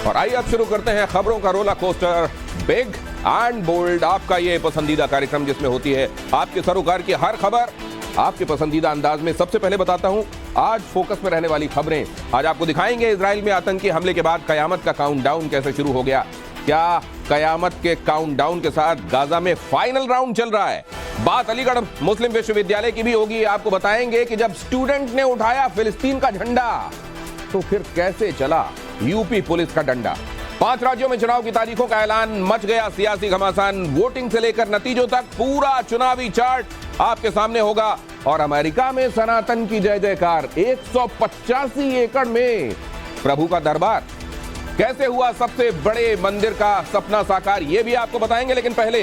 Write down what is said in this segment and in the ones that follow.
और आइए अब शुरू करते हैं खबरों का roller coaster big and bold, आपका ये पसंदीदा कार्यक्रम जिसमें होती है आपके सरोकार की हर खबर आपके पसंदीदा अंदाज में। सबसे पहले बताता हूं आज फोकस में रहने वाली खबरें। आज आपको दिखाएंगे इजराइल में आतंकी हमले के बाद कयामत का काउंटडाउन कैसे शुरू हो गया। क्या कयामत के काउंटडाउन के साथ गाजा में फाइनल राउंड चल रहा है। बात अलीगढ़ मुस्लिम विश्वविद्यालय की भी होगी। आपको बताएंगे कि जब स्टूडेंट ने उठाया फिलिस्तीन का झंडा तो फिर कैसे चला यूपी पुलिस का डंडा। 5 राज्यों में चुनाव की तारीखों का ऐलान, मच गया सियासी घमासान। वोटिंग से लेकर नतीजों तक पूरा चुनावी चार्ट आपके सामने होगा। और अमेरिका में सनातन की जय जयकार, 185 एकड़ में प्रभु का दरबार, कैसे हुआ सबसे बड़े मंदिर का सपना साकार, ये भी आपको बताएंगे। लेकिन पहले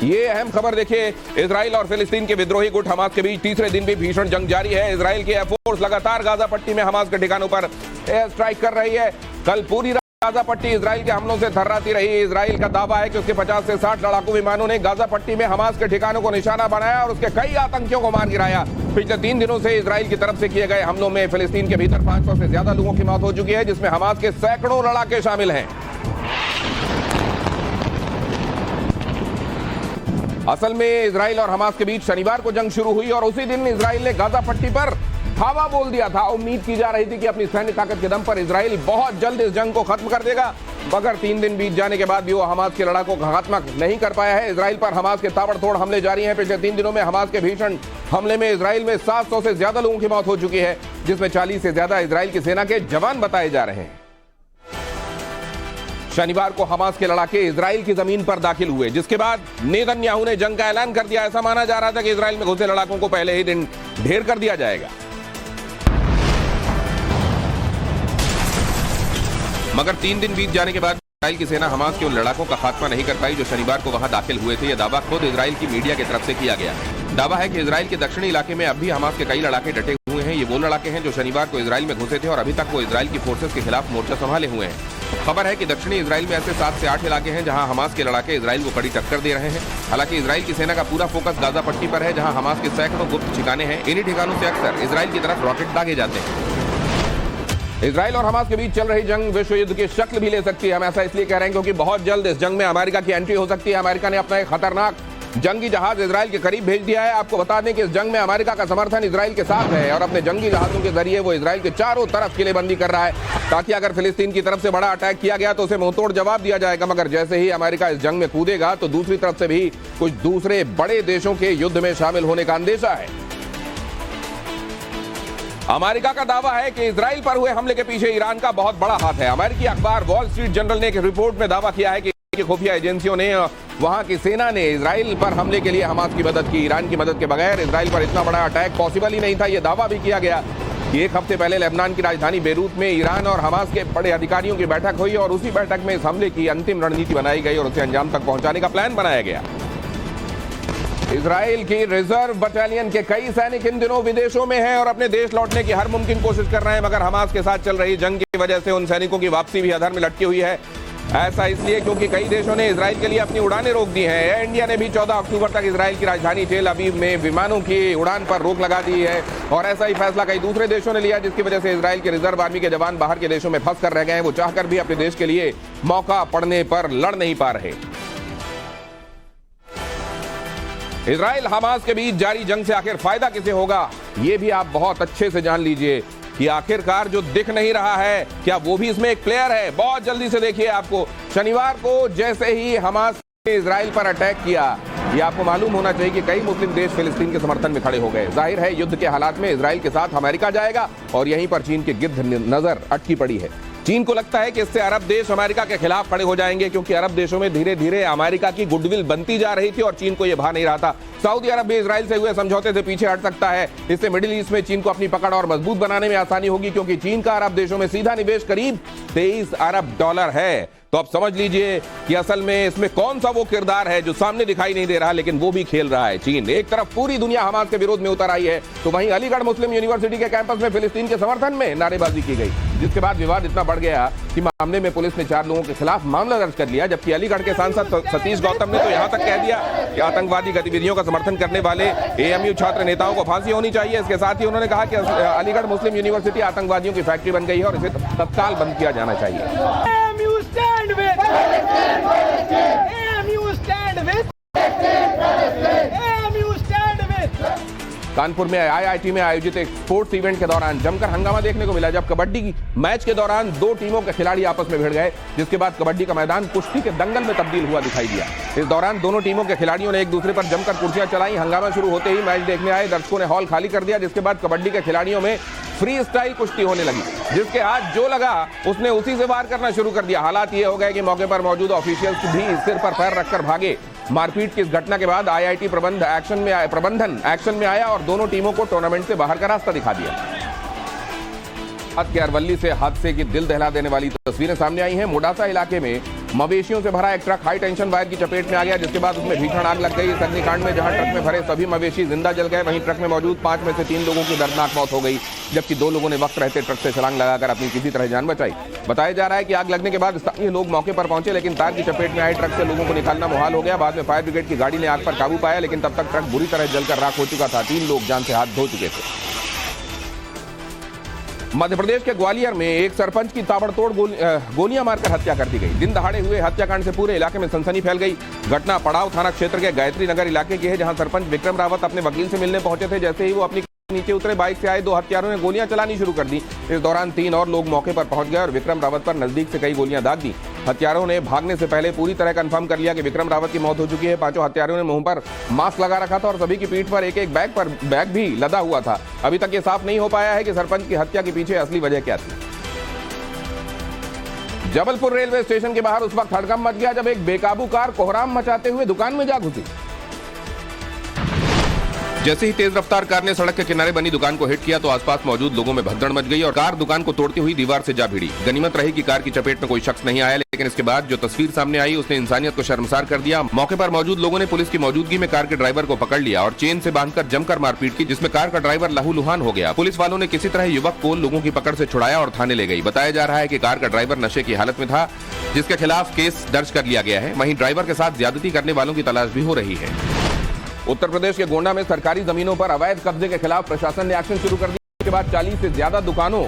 ये अहम खबर देखिए, इजराइल और फिलिस्तीन के विद्रोही गुट हमास के बीच तीसरे दिन भी भीषण जंग जारी है। इजराइल की एयरफोर्स लगातार गाजा पट्टी में हमास के ठिकानों पर एयर स्ट्राइक कर रही है। कल पूरी गाजा पट्टी इजराइल के हमलों से थर्राती रही। इजराइल का दावा है कि उसके 50 से 60 लड़ाकू विमानों ने गाजा पट्टी में हमास के ठिकानों को निशाना बनाया और उसके कई आतंकियों को मार गिराया। पिछले 3 दिनों से इजराइल की तरफ से किए गए हमलों में फिलिस्तीन के भीतर 500 से ज्यादा लोगों की मौत हो चुकी है, जिसमें हमास के सैकड़ों लड़ाके शामिल हैं। असल में इजराइल और हमास के बीच शनिवार को जंग शुरू हुई और उसी दिन इजराइल ने गाजा पट्टी पर धावा बोल दिया था। उम्मीद की जा रही थी कि अपनी सैन्य ताकत के दम पर इजराइल बहुत जल्द इस जंग को खत्म कर देगा, मगर 3 दिन बीत जाने के बाद भी वो हमास के लड़ाकों का खात्मा नहीं कर पाया है। इजराइल पर हमास के ताबड़तोड़ हमले जारी हैं। पिछले 3 दिनों में हमास के भीषण हमले में इजराइल में 700 से ज्यादा लोगों की मौत हो चुकी है, जिसमें 40 से ज्यादा इजराइल की सेना के जवान बताए जा रहे हैं। शनिवार को हमास के लड़ाके इजराइल की जमीन पर दाखिल हुए, जिसके बाद नेतन्याहू ने जंग का ऐलान कर दिया। ऐसा माना जा रहा था कि इजराइल में घुसे लड़ाकों को पहले ही दिन ढेर कर दिया जाएगा, मगर 3 दिन बीत जाने के बाद इजराइल की सेना हमास के उन लड़ाकों का खात्मा नहीं कर पाई जो शनिवार को वहां दाखिल हुए थे। यह दावा खुद इजराइल की मीडिया की तरफ से किया गया। दावा है कि इजराइल के दक्षिणी इलाके में अब भी हमास के कई लड़ाके डटे हुए हैं। ये वो लड़ाके हैं जो शनिवार को इजराइल में घुसे थे और अभी तक वो इजराइल की फोर्सेस के खिलाफ मोर्चा संभाले हुए हैं। खबर है कि दक्षिणी इजराइल में ऐसे 7 से 8 इलाके हैं जहां हमास के लड़ाके इजराइल को कड़ी टक्कर दे रहे हैं। हालांकि इजराइल की सेना का पूरा फोकस गाजा पट्टी पर है, जहां हमास के सैकड़ों गुप्त ठिकाने हैं। इन्हीं ठिकानों से अक्सर इजराइल की तरफ रॉकेट दागे जाते हैं। इजराइल और हमास के बीच चल रही जंग विश्व युद्ध की शक्ल भी ले सकती है। हम ऐसा इसलिए कह रहे हैं क्योंकि बहुत जल्द इस जंग में अमेरिका की एंट्री हो सकती है। अमेरिका ने अपना एक खतरनाक जंगी जहाज इजराइल के करीब भेज दिया है। आपको बता दें कि इस जंग में अमेरिका का समर्थन इजराइल के साथ है और अपने जंगी जहाजों के जरिए वो इजराइल के चारों तरफ किलेबंदी कर रहा है, ताकि अगर फिलिस्तीन की तरफ से बड़ा अटैक किया गया तो उसे मुंहतोड़ जवाब दिया जाएगा। मगर जैसे ही अमेरिका इस जंग में कूदेगा तो दूसरी तरफ से भी कुछ दूसरे बड़े देशों के युद्ध में शामिल होने का अंदेशा है। अमेरिका का दावा है कि इजराइल पर हुए हमले के पीछे ईरान का बहुत बड़ा हाथ है। अमेरिकी अखबार वॉल स्ट्रीट जर्नल ने एक रिपोर्ट में दावा किया है कि खुफिया एजेंसियों ने वहां की सेना ने इजराइल पर हमले के लिए हमास की मदद की। ईरान की मदद के बगैर इजराइल पर इतना बड़ा अटैक पॉसिबल ही नहीं था। यह दावा भी किया गया कि 1 हफ्ते पहले लेबनान की राजधानी बेरूत में ईरान और हमास के बड़े अधिकारियों की बैठक हुई और उसी बैठक में इस हमले की अंतिम रणनीति बनाई गई और उसे अंजाम तक पहुंचाने का प्लान बनाया गया। इजराइल की रिजर्व बटालियन के कई सैनिक इन दिनों विदेशों में हैं और अपने देश लौटने की हर मुमकिन कोशिश कर रहे हैं, मगर हमास के साथ चल रही जंग की वजह से उन सैनिकों की वापसी भी अधर में लटकी हुई है। ऐसा इसलिए क्योंकि कई देशों ने इजराइल के लिए अपनी उड़ानें रोक दी हैं। एयर इंडिया ने भी 14 अक्टूबर तक इजराइल की राजधानी तेल अवीव में विमानों की उड़ान पर रोक लगा दी है और ऐसा ही फैसला कई दूसरे देशों ने लिया, जिसकी वजह से इजराइल के रिजर्व आर्मी के जवान बाहर के देशों में फंस कर रह गए हैं। वो चाहकर भी अपने देश के लिए मौका पड़ने पर लड़ नहीं पा रहे। इजराइल हमास के बीच जारी जंग से आखिर फायदा किसे होगा, यह भी आप बहुत अच्छे से जान लीजिए कि आखिरकार जो दिख नहीं रहा है क्या वो भी इसमें एक प्लेयर है। बहुत जल्दी से देखिए, आपको शनिवार को जैसे ही हमास ने इजराइल पर अटैक किया, ये आपको मालूम होना चाहिए कि कई मुस्लिम देश फिलिस्तीन के समर्थन में खड़े हो गए। जाहिर है युद्ध के हालात में इजराइल के साथ अमेरिका जाएगा और यहीं पर चीन की गिद्ध नजर अटकी पड़ी है। चीन को लगता है कि इससे अरब देश अमेरिका के खिलाफ खड़े हो जाएंगे, क्योंकि अरब देशों में धीरे धीरे अमेरिका की गुडविल बनती जा रही थी और चीन को यह भा नहीं रहा था। सऊदी अरब भी इजराइल से हुए समझौते से पीछे हट सकता है। इससे मिडिल ईस्ट में चीन को अपनी पकड़ और मजबूत बनाने में आसानी होगी, क्योंकि चीन का अरब देशों में सीधा निवेश करीब 23 अरब डॉलर है। तो अब समझ लीजिए कि असल में इसमें कौन सा वो किरदार है जो सामने दिखाई नहीं दे रहा, लेकिन वो भी खेल रहा है चीन। एक तरफ पूरी दुनिया हमास के विरोध में उतर आई है, तो वहीं अलीगढ़ मुस्लिम यूनिवर्सिटी के कैंपस में फिलिस्तीन के समर्थन में नारेबाजी की गई, जिसके बाद विवाद इतना बढ़ गया कि मामले में पुलिस ने 4 लोगों के खिलाफ मामला दर्ज कर लिया। जबकि अलीगढ़ के सांसद सतीश गौतम ने तो यहां तक कह दिया कि आतंकवादी गतिविधियों का समर्थन करने वाले एएमयू छात्र नेताओं को फांसी होनी चाहिए। इसके साथ ही उन्होंने कहा कि अलीगढ़ मुस्लिम यूनिवर्सिटी आतंकवादियों की फैक्ट्री बन गई है और इसे तत्काल बंद किया जाना चाहिए। कानपुर में आईआईटी में आयोजित एक स्पोर्ट्स इवेंट के दौरान जमकर हंगामा देखने को मिला, जब कबड्डी की मैच के दौरान दो टीमों के खिलाड़ी आपस में भिड़ गए, जिसके बाद कबड्डी का मैदान कुश्ती के दंगल में तब्दील हुआ दिखाई दिया। इस दौरान दोनों टीमों के खिलाड़ियों ने एक दूसरे पर जमकर कुर्सियां चलाई। हंगामा शुरू होते ही मैच देखने आए दर्शकों ने हॉल खाली कर दिया, जिसके बाद कबड्डी के खिलाड़ियों में फ्री स्टाइल कुश्ती होने लगी, जिसके हाथ जो लगा उसने उसी से वार करना शुरू कर दिया। हालात ये हो गए कि मौके पर मौजूद ऑफिशियल्स भी सिर पर पैर रखकर भागे। मारपीट की इस घटना के बाद आईआईटी प्रबंधन एक्शन में आया और दोनों टीमों को टूर्नामेंट से बाहर का रास्ता दिखा दिया। के अरवली से हादसे की दिल दहला देने वाली तस्वीरें सामने आई हैं। मोडासा इलाके में मवेशियों से भरा एक ट्रक हाई टेंशन वायर की चपेट में आ गया, जिसके बाद उसमें भीषण आग लग गई। इस अग्निकांड में जहां ट्रक में भरे सभी मवेशी जिंदा जल गए, वहीं ट्रक में मौजूद 5 में से 3 लोगों की दर्दनाक मौत हो गई, जबकि 2 लोगों ने वक्त रहते ट्रक से छलांग लगाकर अपनी किसी तरह जान बचाई। बताया जा रहा है कि आग लगने के बाद स्थानीय लोग मौके पर पहुंचे, लेकिन तार की चपेट में आए ट्रक से लोगों को निकालना मुहाल हो गया। बाद में फायर ब्रिगेड की गाड़ी ने आग पर काबू पाया, लेकिन तब तक ट्रक बुरी तरह जलकर राख हो चुका था। 3 लोग जान से हाथ धो चुके थे। मध्य प्रदेश के ग्वालियर में एक सरपंच की ताबड़तोड़ गोलियां मारकर हत्या कर दी गई। दिन दहाड़े हुए हत्याकांड से पूरे इलाके में सनसनी फैल गई। घटना पड़ाव थाना क्षेत्र के गायत्री नगर इलाके की है, जहां सरपंच विक्रम रावत अपने वकील से मिलने पहुंचे थे। जैसे ही वो अपनी नीचे उतरे, बाइक से आए 2 हत्यारों ने गोलियां चलानी शुरू कर दी। इस दौरान 3 और लोग मौके पर पहुंच गए और विक्रम रावत पर नजदीक से कई गोलियां दाग दी। हत्यारों ने भागने से पहले पूरी तरह कंफर्म कर लिया कि विक्रम रावत की मौत हो चुकी है। 5 हत्यारों ने मुंह पर मास्क लगा रखा था और सभी की पीठ पर एक बैग भी लदा हुआ था। अभी तक ये साफ नहीं हो पाया है कि सरपंच की हत्या के पीछे असली वजह क्या थी। जबलपुर रेलवे स्टेशन के बाहर उस वक्त हड़कंप मच गया जब एक बेकाबू कार कोहराम मचाते हुए दुकान में जा घुसी। जैसे ही तेज रफ्तार कार ने सड़क के किनारे बनी दुकान को हिट किया तो आसपास मौजूद लोगों में भगदड़ मच गई और कार दुकान को तोड़ती हुई दीवार से जा भिड़ी। गनीमत रही कि कार की चपेट में कोई शख्स नहीं आया, लेकिन इसके बाद जो तस्वीर सामने आई उसने इंसानियत को शर्मसार कर दिया। मौके पर मौजूद लोगों ने पुलिस की मौजूदगी में कार के ड्राइवर को पकड़ लिया और चेन से बांधकर जमकर मारपीट की, जिसमें कार का ड्राइवर लहूलुहान हो गया। पुलिस वालों ने किसी तरह युवक को लोगों की पकड़ से छुड़ाया और थाने ले गई। बताया जा रहा है कि कार का ड्राइवर नशे की हालत में था, जिसके खिलाफ केस दर्ज कर लिया गया है। वहीं ड्राइवर के साथ ज्यादती करने वालों की तलाश भी हो रही है। उत्तर प्रदेश के गोंडा में सरकारी जमीनों पर अवैध कब्जे के खिलाफ प्रशासन ने एक्शन शुरू कर दिया। इसके बाद 40 से ज्यादा दुकानों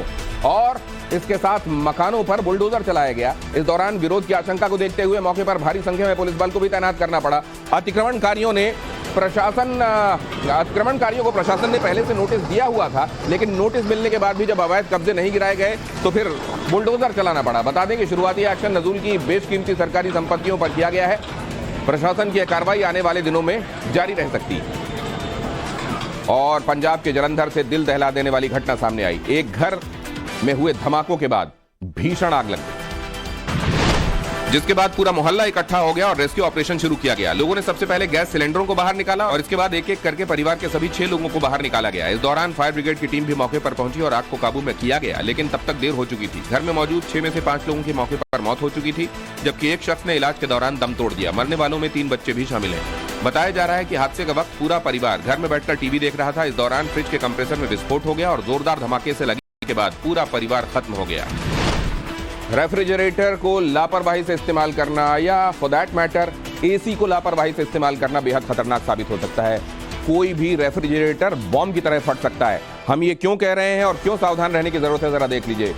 और इसके साथ मकानों पर बुलडोजर चलाया गया। इस दौरान विरोध की आशंका को देखते हुए मौके पर भारी संख्या में पुलिस बल को भी तैनात करना पड़ा। अतिक्रमणकारियों को प्रशासन ने पहले से नोटिस दिया हुआ था, लेकिन नोटिस मिलने के बाद भी जब अवैध कब्जे नहीं गिराए गए तो फिर बुलडोजर चलाना पड़ा। बता दें कि शुरुआती एक्शन नजूल की बेशकीमती सरकारी संपत्तियों पर किया गया है। प्रशासन की कार्रवाई आने वाले दिनों में जारी रह सकती है। और पंजाब के जलंधर से दिल दहला देने वाली घटना सामने आई। एक घर में हुए धमाकों के बाद भीषण आग लग गई, जिसके बाद पूरा मोहल्ला इकट्ठा हो गया और रेस्क्यू ऑपरेशन शुरू किया गया। लोगों ने सबसे पहले गैस सिलेंडरों को बाहर निकाला और इसके बाद एक एक करके परिवार के सभी 6 लोगों को बाहर निकाला गया। इस दौरान फायर ब्रिगेड की टीम भी मौके पर पहुंची और आग को काबू में किया गया, लेकिन तब तक देर हो चुकी थी। घर में मौजूद 6 में से 5 लोगों की मौके पर मौत हो चुकी थी, जबकि एक शख्स ने इलाज के दौरान दम तोड़ दिया। मरने वालों में 3 बच्चे भी शामिल हैं। बताया जा रहा है कि हादसे का वक्त पूरा परिवार घर में बैठकर टीवी देख रहा था। इस दौरान फ्रिज के कंप्रेसर में विस्फोट हो गया और जोरदार धमाके से लगने के बाद पूरा परिवार खत्म हो गया। रेफ्रिजरेटर को लापरवाही से इस्तेमाल करना या फॉर दैट मैटर एसी को लापरवाही से इस्तेमाल करना बेहद खतरनाक साबित हो सकता है। कोई भी रेफ्रिजरेटर बॉम्ब की तरह फट सकता है। हम ये क्यों कह रहे हैं और क्यों सावधान रहने की जरूरत है, जरा देख लीजिए।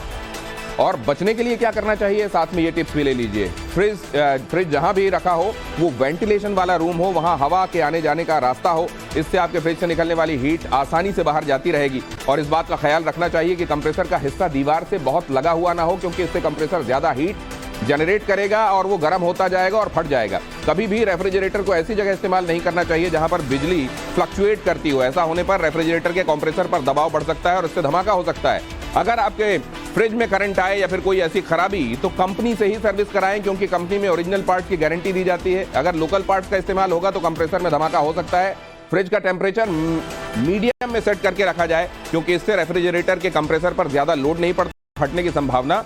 और बचने के लिए क्या करना चाहिए, साथ में ये टिप्स भी ले लीजिए। फ्रिज जहां भी रखा हो वो वेंटिलेशन वाला रूम हो, वहां हवा के आने जाने का रास्ता हो। इससे आपके फ्रिज से निकलने वाली हीट आसानी से बाहर जाती रहेगी। और इस बात का ख्याल रखना चाहिए कि कंप्रेसर का हिस्सा दीवार से बहुत लगा हुआ ना हो, क्योंकि इससे कंप्रेसर ज्यादा हीट जनरेट करेगा और वो गर्म होता जाएगा और फट जाएगा। कभी भी रेफ्रिजरेटर को ऐसी जगह इस्तेमाल नहीं करना चाहिए जहां पर बिजली फ्लक्चुएट करती हो। ऐसा होने पर रेफ्रिजरेटर के कंप्रेसर पर दबाव बढ़ सकता है और इससे धमाका हो सकता है। अगर आपके फ्रिज में करंट आए या फिर कोई ऐसी खराबी, तो कंपनी से ही सर्विस कराएं, क्योंकि कंपनी में ओरिजिनल पार्ट्स की गारंटी दी जाती है। अगर लोकल पार्ट्स का इस्तेमाल होगा तो कंप्रेसर में धमाका हो सकता है। फ्रिज का टेम्परेचर मीडियम में सेट करके रखा जाए, क्योंकि इससे रेफ्रिजरेटर के कंप्रेसर पर ज्यादा लोड नहीं पड़ता, फटने की संभावना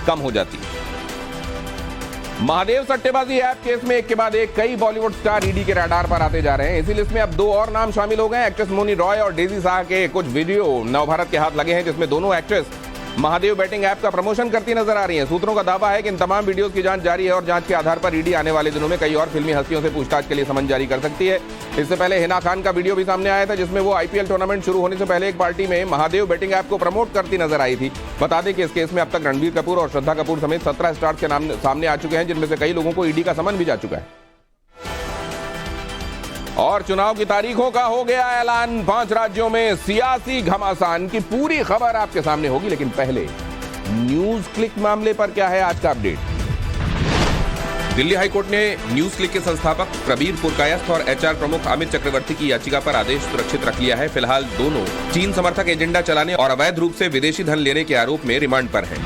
कम हो जाती है। महादेव सट्टेबाजी ऐप केस में एक के बाद एक कई बॉलीवुड स्टार ईडी के रडार पर आते जा रहे हैं। इसी लिस्ट में अब 2 और नाम शामिल हो गए। एक्ट्रेस मोनी रॉय और डेजी शाह के कुछ वीडियो नवभारत के हाथ लगे हैं, जिसमें दोनों एक्ट्रेस महादेव बैटिंग ऐप का प्रमोशन करती नजर आ रही हैं। सूत्रों का दावा है कि इन तमाम वीडियोस की जांच जारी है और जांच के आधार पर ईडी आने वाले दिनों में कई और फिल्मी हस्तियों से पूछताछ के लिए समन जारी कर सकती है। इससे पहले हिना खान का वीडियो भी सामने आया था, जिसमें वो आईपीएल टूर्नामेंट शुरू होने से पहले एक पार्टी में महादेव बैटिंग ऐप को प्रमोट करती नजर आई थी। बता दें कि इस केस में अब तक रणबीर कपूर और श्रद्धा कपूर समेत 17 स्टार्स के नाम सामने आ चुके हैं, जिनमें से कई लोगों को ईडी का समन भी जा चुका है। और चुनाव की तारीखों का हो गया ऐलान। 5 राज्यों में सियासी घमासान की पूरी खबर आपके सामने होगी, लेकिन पहले न्यूज क्लिक मामले पर क्या है आज का अपडेट। दिल्ली हाईकोर्ट ने न्यूज क्लिक के संस्थापक प्रबीर पुरकायस्थ और एचआर प्रमुख अमित चक्रवर्ती की याचिका पर आदेश सुरक्षित रख लिया है। फिलहाल दोनों चीन समर्थक एजेंडा चलाने और अवैध रूप से विदेशी धन लेने के आरोप में रिमांड पर हैं।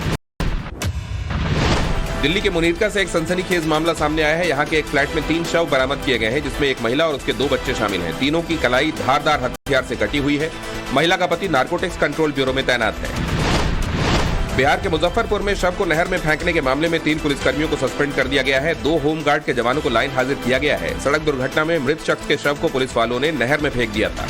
दिल्ली के मुनीरका से एक सनसनीखेज मामला सामने आया है। यहाँ के एक फ्लैट में 3 शव बरामद किए गए हैं, जिसमें एक महिला और उसके 2 बच्चे शामिल हैं। तीनों की कलाई धारदार हथियार से कटी हुई है। महिला का पति नारकोटिक्स कंट्रोल ब्यूरो में तैनात है। बिहार के मुजफ्फरपुर में शव को नहर में फेंकने के मामले में 3 पुलिसकर्मियों को सस्पेंड कर दिया गया है। 2 होमगार्ड के जवानों को लाइन हाजिर किया गया है। सड़क दुर्घटना में मृत शख्स के शव को पुलिस वालों ने नहर में फेंक दिया था।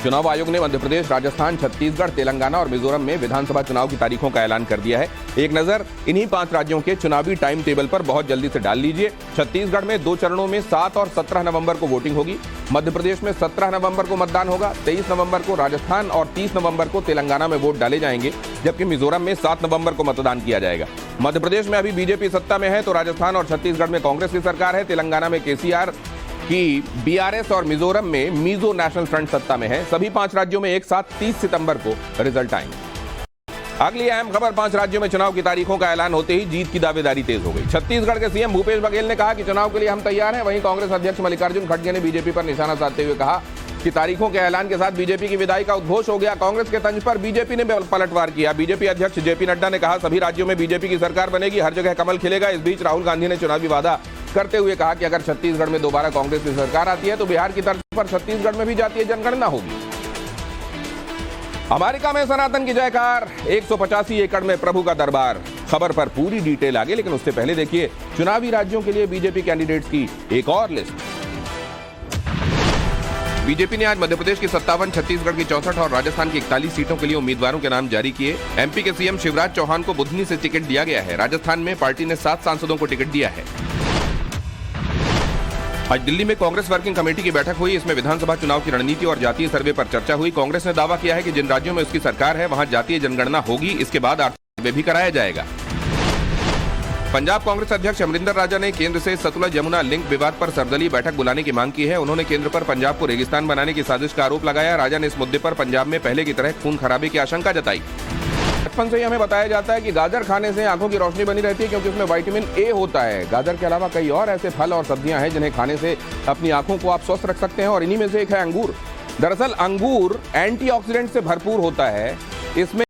चुनाव आयोग ने मध्य प्रदेश, राजस्थान, छत्तीसगढ़, तेलंगाना और मिजोरम में विधानसभा चुनाव की तारीखों का ऐलान कर दिया है। एक नजर इन्हीं 5 राज्यों के चुनावी टाइम टेबल पर बहुत जल्दी से डाल लीजिए। छत्तीसगढ़ में 2 चरणों में 7 और 17 नवंबर को वोटिंग होगी। मध्य प्रदेश में 17 नवंबर को मतदान होगा। 23 नवंबर को राजस्थान और 30 नवंबर को तेलंगाना में वोट डाले जाएंगे, जबकि मिजोरम में 7 नवंबर को मतदान किया जाएगा। मध्य प्रदेश में अभी बीजेपी सत्ता में है, तो राजस्थान और छत्तीसगढ़ में कांग्रेस की सरकार है। तेलंगाना में केसीआर की बीआरएस और मिजोरम में मिजो नेशनल फ्रंट सत्ता में है। सभी 5 राज्यों में एक साथ 30 सितंबर को रिजल्ट आएंगे। अगली अहम खबर, 5 राज्यों में चुनाव की तारीखों का ऐलान होते ही जीत की दावेदारी तेज हो गई। छत्तीसगढ़ के सीएम भूपेश बघेल ने कहा कि चुनाव के लिए हम तैयार हैं। वहीं कांग्रेस अध्यक्ष मल्लिकार्जुन खड़गे ने बीजेपी पर निशाना साधते हुए कहा कि तारीखों के ऐलान के साथ बीजेपी की विदाई का उद्घोष हो गया। कांग्रेस के तंज पर बीजेपी ने पलटवार किया। बीजेपी अध्यक्ष जेपी नड्डा ने कहा सभी राज्यों में बीजेपी की सरकार बनेगी, हर जगह कमल खिलेगा। इस बीच राहुल गांधी ने चुनावी वादा करते हुए कहा कि अगर छत्तीसगढ़ में दोबारा कांग्रेस की सरकार आती है तो बिहार की तर्ज पर छत्तीसगढ़ में भी जातीय जनगणना होगी। अमेरिका में सनातन की जयकार, 185 एकड़ में प्रभु का दरबार। खबर पर पूरी डिटेल आगे, लेकिन उससे पहले देखिए चुनावी राज्यों के लिए बीजेपी कैंडिडेट्स की एक और लिस्ट। बीजेपी ने आज मध्य प्रदेश की 57, छत्तीसगढ़ की 64 और राजस्थान की 41 सीटों के लिए उम्मीदवारों के नाम जारी किए। एमपी के सीएम शिवराज चौहान को बुधनी से टिकट दिया गया है। राजस्थान में पार्टी ने 7 सांसदों को टिकट दिया है। आज दिल्ली में कांग्रेस वर्किंग कमेटी की बैठक हुई। इसमें विधानसभा चुनाव की रणनीति और जातीय सर्वे पर चर्चा हुई। कांग्रेस ने दावा किया है कि जिन राज्यों में उसकी सरकार है वहां जातीय जनगणना होगी। इसके बाद आर्थिक सर्वे भी कराया जाएगा। पंजाब कांग्रेस अध्यक्ष अमरिंदर राजा ने केंद्र से सतलुज यमुना लिंक विवाद पर सर्वदलीय बैठक बुलाने की मांग की है। उन्होंने केंद्र पर पंजाब को रेगिस्तान बनाने की साजिश का आरोप लगाया। राजा ने इस मुद्दे पर पंजाब में पहले की तरह खून खराबे की आशंका जताई। बचपन से ही हमें बताया जाता है कि गाजर खाने से आंखों की रोशनी बनी रहती है, क्योंकि उसमें विटामिन ए होता है। गाजर के अलावा कई और ऐसे फल और सब्जियां हैं जिन्हें खाने से अपनी आंखों को आप स्वस्थ रख सकते हैं, और इन्हीं में से एक है अंगूर। दरअसल अंगूर एंटीऑक्सीडेंट से भरपूर होता है। इसमें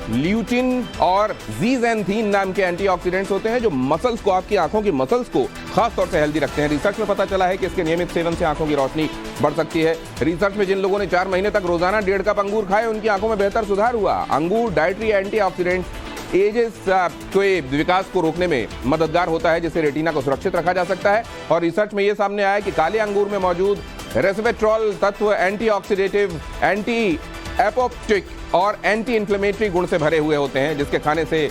ल्यूटिन और जीजेंथीन नाम के एंटीऑक्सीडेंट्स होते हैं, जो मसल्स को, आपकी आंखों की मसल्स को खास तौर से हेल्दी रखते हैं। रिसर्च में पता चला है कि इसके नियमित सेवन से आंखों की रोशनी बढ़ सकती है। रिसर्च में जिन लोगों ने 4 महीने तक रोजाना 1.5 कप अंगूर खाए, उनकी आंखों में बेहतर सुधार हुआ। अंगूर डाइटरी एंटीऑक्सीडेंट एजेस के विकास को रोकने में मददगार होता है, जिससे रेटिना को सुरक्षित रखा जा सकता है। और रिसर्च में यह सामने आया कि काले अंगूर में मौजूद रेस्वेट्रॉल तत्व एंटीऑक्सीडेटिव, एंटी एपोप्टिक और एंटी इन्फ्लेमेटरी गुण से भरे हुए होते हैं, जिसके खाने से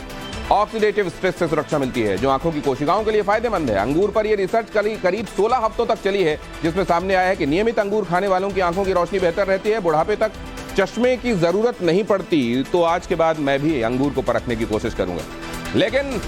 ऑक्सीडेटिव स्ट्रेस से सुरक्षा मिलती है, जो आंखों की कोशिकाओं के लिए फायदेमंद है। अंगूर पर यह रिसर्च करीब 16 हफ्तों तक चली है, जिसमें सामने आया है कि नियमित अंगूर खाने वालों की आंखों की रोशनी बेहतर रहती है, बुढ़ापे तक चश्मे की जरूरत नहीं पड़ती। तो आज के बाद मैं भी अंगूर को परखने की कोशिश करूंगा। लेकिन